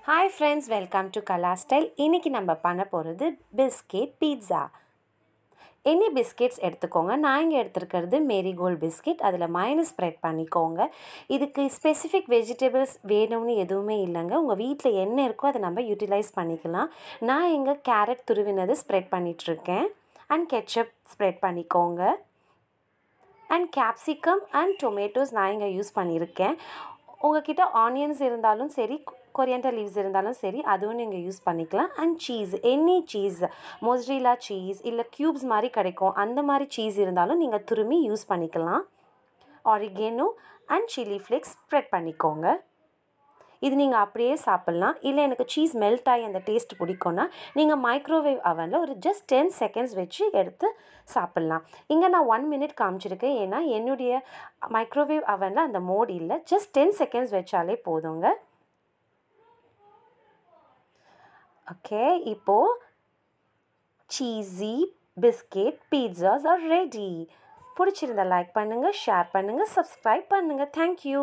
Hi friends, welcome to Kala Style. இன்னைக்கு நம்ம பண்ண போகிறது பிஸ்கெட் பீட்சா. எனி பிஸ்கெட்ஸ் எடுத்துக்கோங்க. நான் இங்கே எடுத்துருக்கிறது மேரிகோல்டு பிஸ்கெட். அதில் மைனஸ் ஸ்ப்ரெட் பண்ணிக்கோங்க. இதுக்கு ஸ்பெசிஃபிக் வெஜிடபிள்ஸ் வேணும்னு எதுவுமே இல்லைங்க. உங்கள் வீட்டில் என்ன இருக்கோ அதை நம்ம யூட்டிலைஸ் பண்ணிக்கலாம். நான் இங்கே கேரட் துருவினது ஸ்ப்ரெட் பண்ணிகிட்ருக்கேன். அண்ட் கெட்சப் ஸ்ப்ரெட் பண்ணிக்கோங்க. அண்ட் கேப்சிகம் அண்ட் டொமேட்டோஸ் நான் இங்கே யூஸ் பண்ணியிருக்கேன். உங்கள்கிட்ட ஆனியன்ஸ் இருந்தாலும் சரி, கொரியண்டர் லீவ்ஸ் இருந்தாலும் சரி, அதுவும் நீங்கள் யூஸ் பண்ணிக்கலாம். And cheese, any cheese, mozzarella cheese இல்லை க்யூப்ஸ் மாதிரி கிடைக்கும், அந்த மாதிரி சீஸ் இருந்தாலும் நீங்கள் துருமி யூஸ் பண்ணிக்கலாம். Oregano and chilli flakes spread பண்ணிக்கோங்க. இது நீங்கள் அப்படியே சாப்பிட்லாம். இல்லை எனக்கு சீஸ் மெல்ட் ஆகி அந்த டேஸ்ட் பிடிக்கும்னா நீங்கள் மைக்ரோவேவ் அவனில் ஒரு ஜஸ்ட் 10 செகண்ட்ஸ் வச்சு எடுத்து சாப்பிட்லாம். இங்கே நான் 1 மினிட் காமிச்சிருக்கேன், ஏன்னா என்னுடைய மைக்ரோவேவ் அவனில் அந்த மோட் இல்லை. ஜஸ்ட் 10 செகண்ட்ஸ் வச்சாலே போதுங்க. ஓகே, இப்போது cheesy biscuit pizzas are ready. பிடிச்சிருந்தா லைக் பண்ணுங்கள், ஷேர் பண்ணுங்கள், சப்ஸ்கிரைப் பண்ணுங்கள். தேங்க்யூ.